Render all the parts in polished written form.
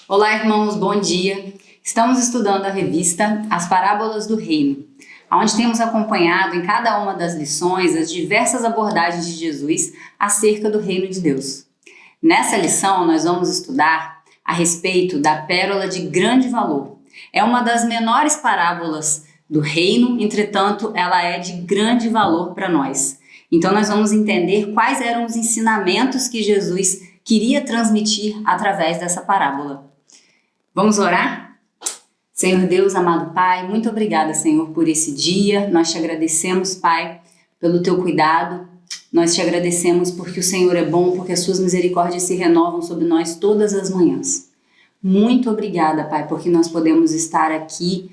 Olá, irmãos, bom dia. Estamos estudando a revista As Parábolas do Reino, onde temos acompanhado em cada uma das lições as diversas abordagens de Jesus acerca do reino de Deus. Nessa lição, nós vamos estudar a respeito da pérola de grande valor. É uma das menores parábolas do reino, entretanto, ela é de grande valor para nós. Então, nós vamos entender quais eram os ensinamentos que Jesus queria transmitir através dessa parábola. Vamos orar? Senhor Deus, amado Pai, muito obrigada, Senhor, por esse dia. Nós te agradecemos, Pai, pelo teu cuidado. Nós te agradecemos porque o Senhor é bom, porque as suas misericórdias se renovam sobre nós todas as manhãs. Muito obrigada, Pai, porque nós podemos estar aqui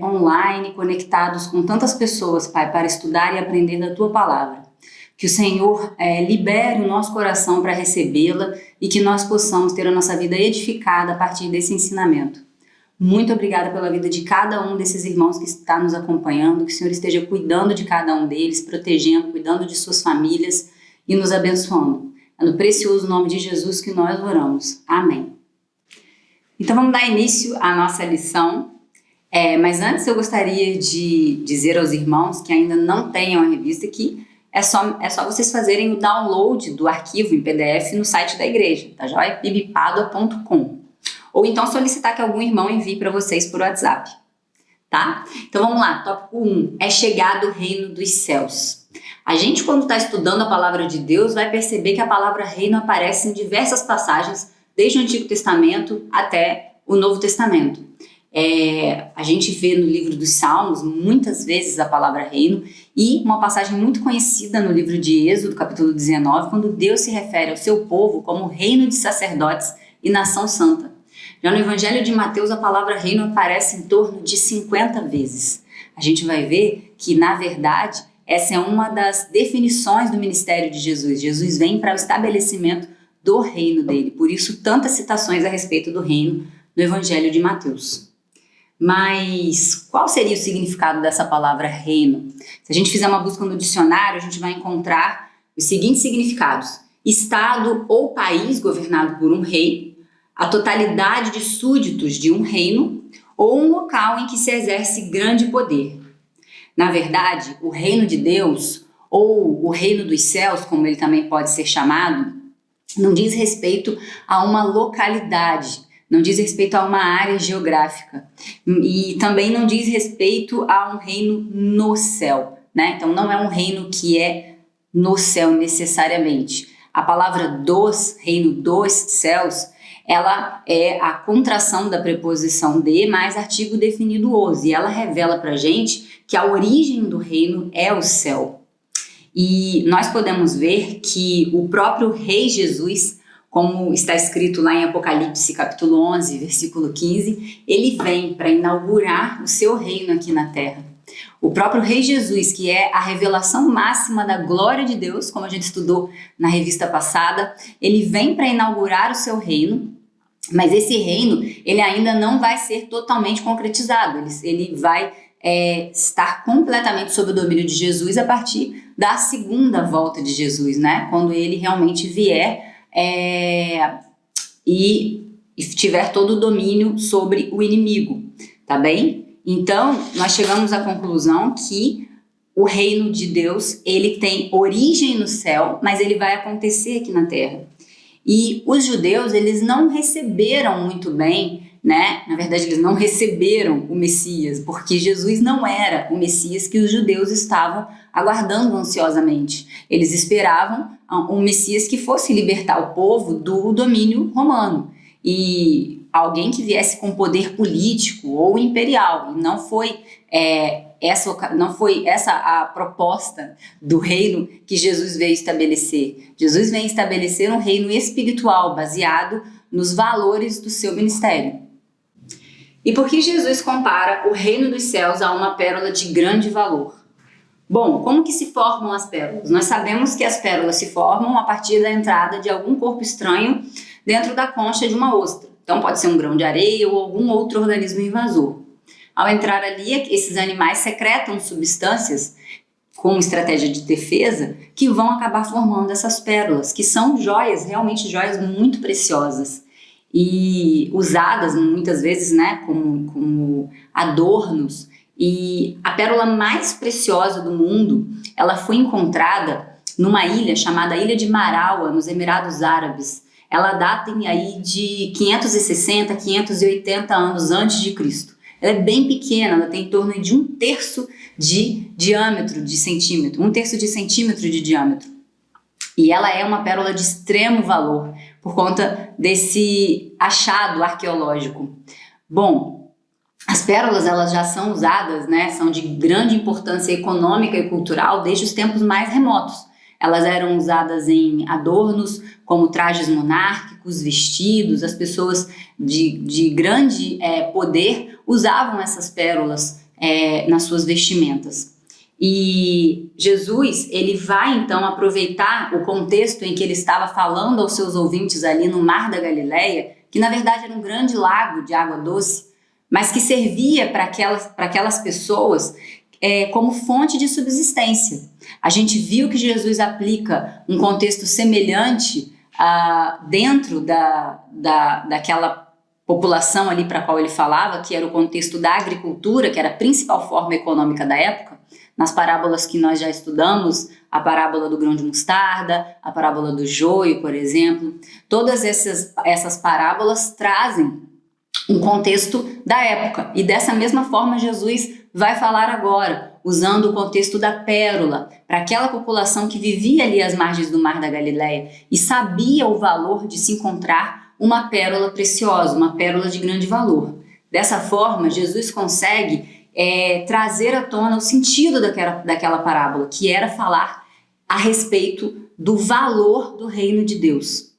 online, conectados com tantas pessoas, Pai, para estudar e aprender da tua palavra. Que o Senhor libere o nosso coração para recebê-la e que nós possamos ter a nossa vida edificada a partir desse ensinamento. Muito obrigada pela vida de cada um desses irmãos que está nos acompanhando, que o Senhor esteja cuidando de cada um deles, protegendo, cuidando de suas famílias e nos abençoando. É no precioso nome de Jesus que nós oramos. Amém. Então vamos dar início à nossa lição. Mas antes eu gostaria de dizer aos irmãos que ainda não tenham a revista que é só vocês fazerem o download do arquivo em PDF no site da igreja, tá joia? pibpadua.com. Ou então solicitar que algum irmão envie para vocês por WhatsApp, tá? Então vamos lá, tópico 1, é chegado o reino dos céus. A gente, quando está estudando a palavra de Deus, vai perceber que a palavra reino aparece em diversas passagens, desde o Antigo Testamento até o Novo Testamento. A gente vê no livro dos Salmos muitas vezes a palavra reino e uma passagem muito conhecida no livro de Êxodo, capítulo 19, quando Deus se refere ao seu povo como reino de sacerdotes e nação santa. Já no Evangelho de Mateus a palavra reino aparece em torno de 50 vezes. A gente vai ver que, na verdade, essa é uma das definições do ministério de Jesus. Jesus vem para o estabelecimento do reino dele, por isso tantas citações a respeito do reino no Evangelho de Mateus. Mas qual seria o significado dessa palavra reino? Se a gente fizer uma busca no dicionário, a gente vai encontrar os seguintes significados: estado ou país governado por um rei, a totalidade de súditos de um reino ou um local em que se exerce grande poder. Na verdade, o reino de Deus, ou o reino dos céus, como ele também pode ser chamado, não diz respeito a uma localidade, não diz respeito a uma área geográfica e também não diz respeito a um reino no céu, né? Então não é um reino que é no céu necessariamente. A palavra reino dos céus, ela é a contração da preposição de mais artigo definido os, e ela revela pra gente que a origem do reino é o céu. E nós podemos ver que o próprio Rei Jesus, como está escrito lá em Apocalipse capítulo 11, versículo 15, ele vem para inaugurar o seu reino aqui na terra. O próprio Rei Jesus, que é a revelação máxima da glória de Deus, como a gente estudou na revista passada, ele vem para inaugurar o seu reino, mas esse reino ele ainda não vai ser totalmente concretizado, ele vai estar completamente sob o domínio de Jesus a partir da segunda volta de Jesus, né? Quando ele realmente vier e tiver todo o domínio sobre o inimigo, tá bem? Então, nós chegamos à conclusão que o reino de Deus, ele tem origem no céu, mas ele vai acontecer aqui na terra. E os judeus, eles não receberam muito bem, né? Na verdade, eles não receberam o Messias, porque Jesus não era o Messias que os judeus estavam aguardando ansiosamente. Eles esperavam um Messias que fosse libertar o povo do domínio romano e alguém que viesse com poder político ou imperial. E não foi essa a proposta do reino que Jesus veio estabelecer. Jesus vem estabelecer um reino espiritual baseado nos valores do seu ministério. E por que Jesus compara o reino dos céus a uma pérola de grande valor? Bom, como que se formam as pérolas? Nós sabemos que as pérolas se formam a partir da entrada de algum corpo estranho dentro da concha de uma ostra. Então pode ser um grão de areia ou algum outro organismo invasor. Ao entrar ali, esses animais secretam substâncias como estratégia de defesa que vão acabar formando essas pérolas, que são joias, realmente joias muito preciosas e usadas muitas vezes, né, como adornos. E a pérola mais preciosa do mundo, ela foi encontrada numa ilha chamada Ilha de Maraua, nos Emirados Árabes. Ela data aí de 560, 580 anos antes de Cristo. Ela é bem pequena, ela tem em torno de 1/3 de diâmetro de centímetro, 1/3 de centímetro de diâmetro. E ela é uma pérola de extremo valor por conta desse achado arqueológico. Bom, as pérolas elas já são usadas, né, são de grande importância econômica e cultural desde os tempos mais remotos. Elas eram usadas em adornos como trajes monárquicos, vestidos. As pessoas de grande poder usavam essas pérolas nas suas vestimentas. E Jesus, ele vai então aproveitar o contexto em que ele estava falando aos seus ouvintes ali no Mar da Galileia, que na verdade era um grande lago de água doce, mas que servia para aquelas pessoas como fonte de subsistência. A gente viu que Jesus aplica um contexto semelhante dentro daquela população ali para a qual ele falava, que era o contexto da agricultura, que era a principal forma econômica da época. Nas parábolas que nós já estudamos, a parábola do grão de mostarda, a parábola do joio, por exemplo, todas essas parábolas trazem um contexto da época. E dessa mesma forma Jesus vai falar agora, usando o contexto da pérola, para aquela população que vivia ali às margens do Mar da Galileia e sabia o valor de se encontrar uma pérola preciosa, uma pérola de grande valor. Dessa forma, Jesus consegue trazer à tona o sentido daquela parábola, que era falar a respeito do valor do reino de Deus.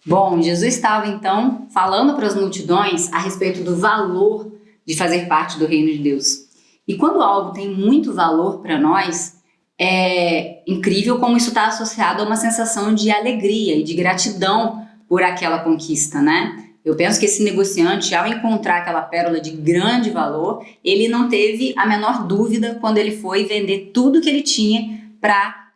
Bom, Jesus estava então falando para as multidões a respeito do valor de fazer parte do reino de Deus. E quando algo tem muito valor para nós, é incrível como isso está associado a uma sensação de alegria e de gratidão por aquela conquista, né? Eu penso que esse negociante, ao encontrar aquela pérola de grande valor, ele não teve a menor dúvida quando ele foi vender tudo que ele tinha para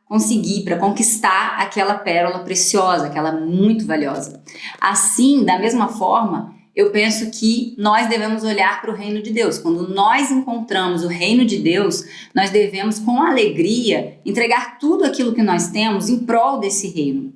conquistar aquela pérola preciosa, aquela muito valiosa. Assim, da mesma forma, eu penso que nós devemos olhar para o reino de Deus. Quando nós encontramos o reino de Deus, nós devemos, com alegria, entregar tudo aquilo que nós temos em prol desse reino.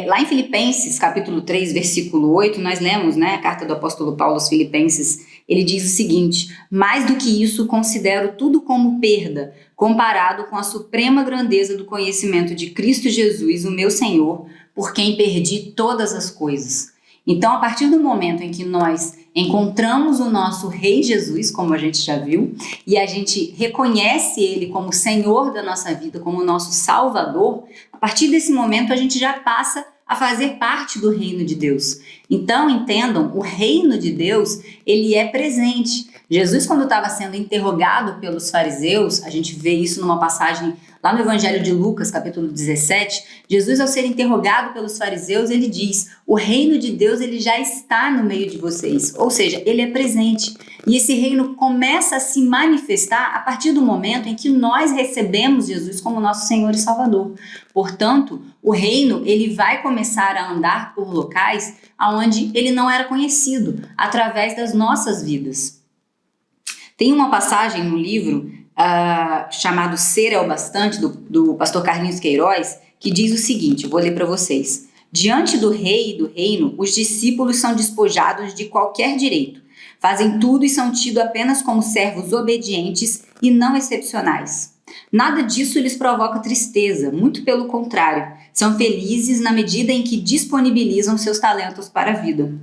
Lá em Filipenses, capítulo 3, versículo 8, nós lemos, né, a carta do apóstolo Paulo aos Filipenses. Ele diz o seguinte: mais do que isso, considero tudo como perda, comparado com a suprema grandeza do conhecimento de Cristo Jesus, o meu Senhor, por quem perdi todas as coisas. Então, a partir do momento em que nós encontramos o nosso Rei Jesus, como a gente já viu, e a gente reconhece Ele como Senhor da nossa vida, como nosso Salvador, a partir desse momento a gente já passa a fazer parte do reino de Deus. Então, entendam, o reino de Deus, ele é presente. Jesus, quando estava sendo interrogado pelos fariseus, a gente vê isso numa passagem lá no Evangelho de Lucas, capítulo 17, Jesus, ao ser interrogado pelos fariseus, ele diz: o reino de Deus, ele já está no meio de vocês, ou seja, ele é presente. E esse reino começa a se manifestar a partir do momento em que nós recebemos Jesus como nosso Senhor e Salvador. Portanto, o reino, ele vai começar a andar por locais onde ele não era conhecido, através das nossas vidas. Tem uma passagem no livro chamado Ser é o Bastante, do pastor Carlinhos Queiroz, que diz o seguinte, eu vou ler para vocês. Diante do rei e do reino, os discípulos são despojados de qualquer direito. Fazem tudo e são tidos apenas como servos obedientes e não excepcionais. Nada disso lhes provoca tristeza, muito pelo contrário. São felizes na medida em que disponibilizam seus talentos para a vida.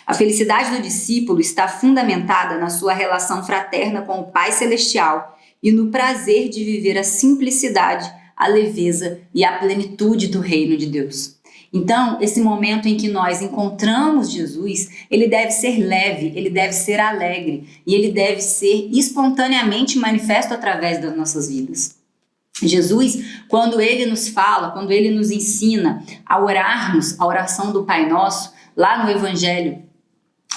A felicidade do discípulo está fundamentada na sua relação fraterna com o Pai Celestial e no prazer de viver a simplicidade, a leveza e a plenitude do reino de Deus. Então, esse momento em que nós encontramos Jesus, ele deve ser leve, ele deve ser alegre e ele deve ser espontaneamente manifesto através das nossas vidas. Jesus, quando ele nos fala, quando ele nos ensina a orarmos a oração do Pai Nosso, lá no Evangelho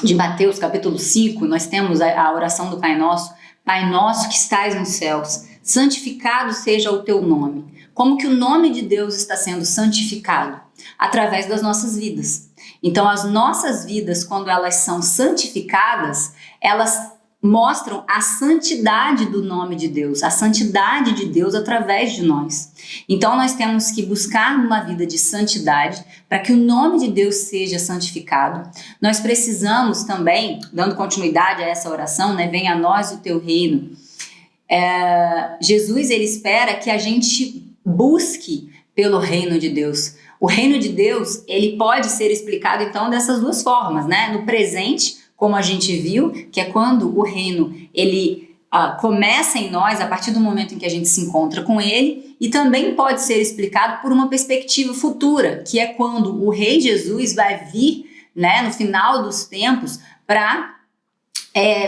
de Mateus, capítulo 5, nós temos a oração do Pai Nosso. Pai nosso que estais nos céus, santificado seja o teu nome. Como que o nome de Deus está sendo santificado? Através das nossas vidas. Então, as nossas vidas, quando elas são santificadas, elas mostram a santidade do nome de Deus, a santidade de Deus através de nós. Então, nós temos que buscar uma vida de santidade para que o nome de Deus seja santificado. Nós precisamos também, dando continuidade a essa oração, né? Venha a nós o teu reino. Jesus, ele espera que a gente busque pelo reino de Deus. O reino de Deus, ele pode ser explicado, então, dessas duas formas, né? No presente, como a gente viu, que é quando o reino, ele começa em nós a partir do momento em que a gente se encontra com ele, e também pode ser explicado por uma perspectiva futura, que é quando o Rei Jesus vai vir, né, no final dos tempos, para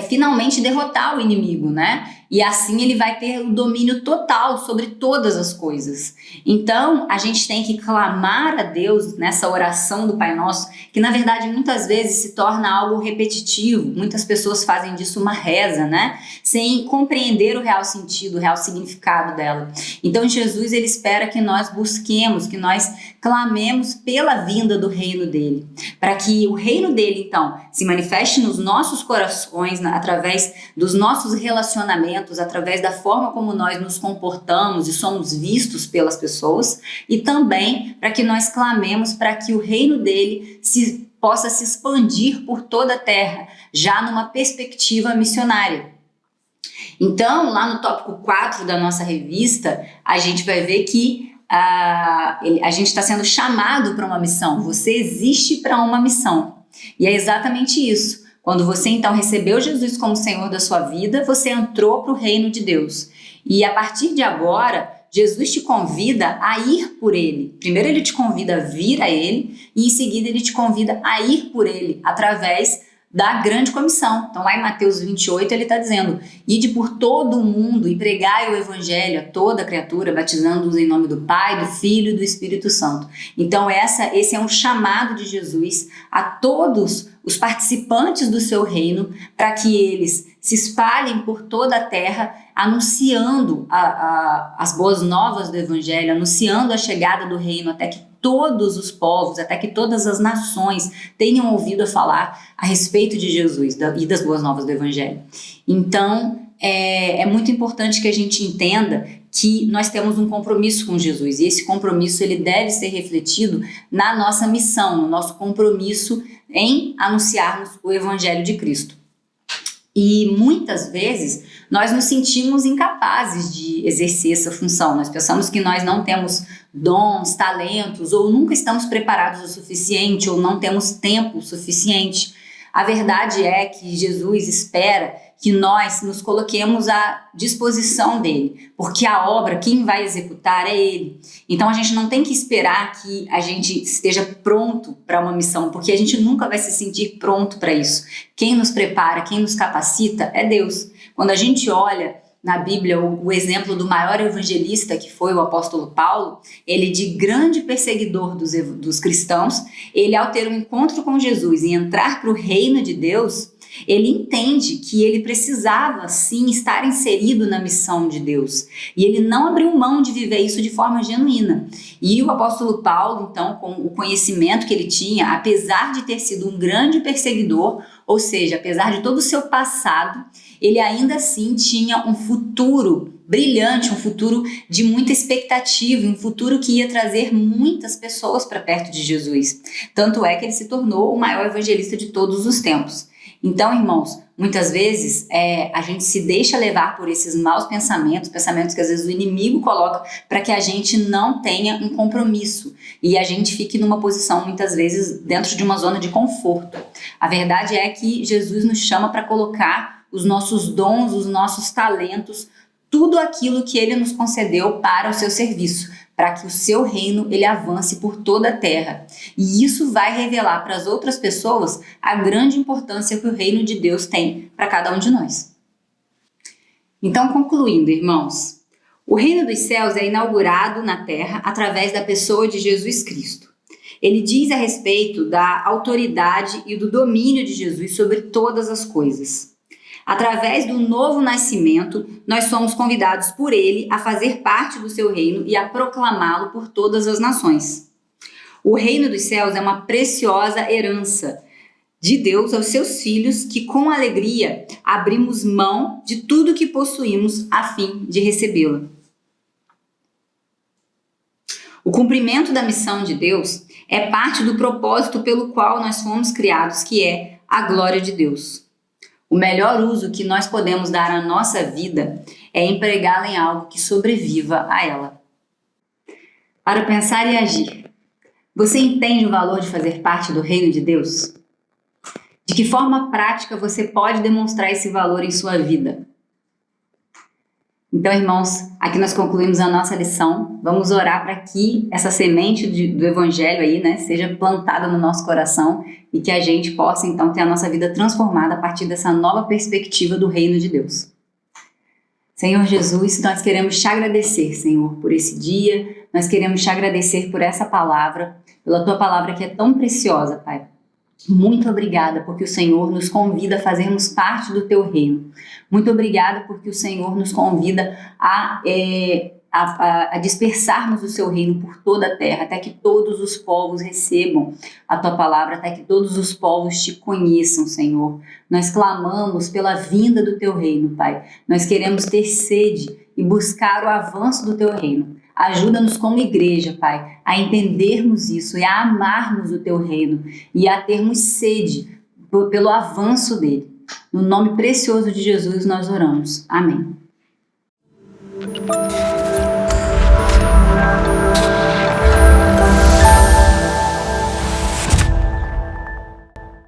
finalmente derrotar o inimigo, né? E assim ele vai ter o domínio total sobre todas as coisas. Então, a gente tem que clamar a Deus nessa oração do Pai Nosso, que na verdade muitas vezes se torna algo repetitivo. Muitas pessoas fazem disso uma reza, né? Sem compreender o real sentido, o real significado dela. Então, Jesus, ele espera que nós busquemos, que nós clamemos pela vinda do reino dele. Para que o reino dele, então, se manifeste nos nossos corações, através dos nossos relacionamentos, através da forma como nós nos comportamos e somos vistos pelas pessoas, e também para que nós clamemos para que o reino dele possa se expandir por toda a terra, já numa perspectiva missionária. Então, lá no tópico 4 da nossa revista, a gente vai ver que a gente está sendo chamado para uma missão. Você existe para uma missão. E é exatamente isso. Quando você então recebeu Jesus como Senhor da sua vida, você entrou para o reino de Deus. E a partir de agora, Jesus te convida a ir por ele. Primeiro ele te convida a vir a ele e em seguida ele te convida a ir por ele através da grande comissão. Então lá em Mateus 28 ele está dizendo: ide por todo o mundo e pregai o evangelho a toda criatura, batizando-os em nome do Pai, do Filho e do Espírito Santo. Então esse é um chamado de Jesus a todos os participantes do seu reino, para que eles se espalhem por toda a terra, anunciando as boas novas do evangelho, anunciando a chegada do reino, até que todos os povos, até que todas as nações tenham ouvido a falar a respeito de Jesus e das boas novas do evangelho. Então, é muito importante que a gente entenda que nós temos um compromisso com Jesus, e esse compromisso ele deve ser refletido na nossa missão, no nosso compromisso em anunciarmos o evangelho de Cristo. E muitas vezes nós nos sentimos incapazes de exercer essa função. Nós pensamos que nós não temos dons, talentos, ou nunca estamos preparados o suficiente, ou não temos tempo suficiente. A verdade é que Jesus espera que nós nos coloquemos à disposição dele, porque a obra, quem vai executar é ele. Então a gente não tem que esperar que a gente esteja pronto para uma missão, porque a gente nunca vai se sentir pronto para isso. Quem nos prepara, quem nos capacita é Deus. Quando a gente olha na Bíblia o exemplo do maior evangelista, que foi o apóstolo Paulo, ele, de grande perseguidor dos cristãos, ele, ao ter um encontro com Jesus e entrar para o reino de Deus, ele entende que ele precisava sim estar inserido na missão de Deus, e ele não abriu mão de viver isso de forma genuína. E o apóstolo Paulo, então, com o conhecimento que ele tinha, apesar de ter sido um grande perseguidor, ou seja, apesar de todo o seu passado, ele ainda assim tinha um futuro brilhante, um futuro de muita expectativa, um futuro que ia trazer muitas pessoas para perto de Jesus. Tanto é que ele se tornou o maior evangelista de todos os tempos. Então, irmãos, muitas vezes a gente se deixa levar por esses maus pensamentos que às vezes o inimigo coloca para que a gente não tenha um compromisso e a gente fique numa posição, muitas vezes, dentro de uma zona de conforto. A verdade é que Jesus nos chama para colocar os nossos dons, os nossos talentos, tudo aquilo que ele nos concedeu para o seu serviço, para que o seu reino ele avance por toda a terra. E isso vai revelar para as outras pessoas a grande importância que o reino de Deus tem para cada um de nós. Então, concluindo, irmãos, o reino dos céus é inaugurado na terra através da pessoa de Jesus Cristo. Ele diz a respeito da autoridade e do domínio de Jesus sobre todas as coisas. Através do novo nascimento, nós somos convidados por ele a fazer parte do seu reino e a proclamá-lo por todas as nações. O reino dos céus é uma preciosa herança de Deus aos seus filhos, que com alegria abrimos mão de tudo que possuímos a fim de recebê-la. O cumprimento da missão de Deus é parte do propósito pelo qual nós fomos criados, que é a glória de Deus. O melhor uso que nós podemos dar à nossa vida é empregá-la em algo que sobreviva a ela. Para pensar e agir, você entende o valor de fazer parte do reino de Deus? De que forma prática você pode demonstrar esse valor em sua vida? Então, irmãos, aqui nós concluímos a nossa lição. Vamos orar para que essa semente do Evangelho aí, né, seja plantada no nosso coração e que a gente possa, então, ter a nossa vida transformada a partir dessa nova perspectiva do reino de Deus. Senhor Jesus, nós queremos te agradecer, Senhor, por esse dia. Nós queremos te agradecer por essa palavra, pela tua palavra que é tão preciosa, Pai. Muito obrigada porque o Senhor nos convida a fazermos parte do teu reino. Muito obrigada porque o Senhor nos convida a dispersarmos o seu reino por toda a terra, até que todos os povos recebam a tua palavra, até que todos os povos te conheçam, Senhor. Nós clamamos pela vinda do teu reino, Pai. Nós queremos ter sede e buscar o avanço do teu reino. Ajuda-nos como igreja, Pai, a entendermos isso e a amarmos o teu reino e a termos sede pelo avanço dele. No nome precioso de Jesus nós oramos. Amém.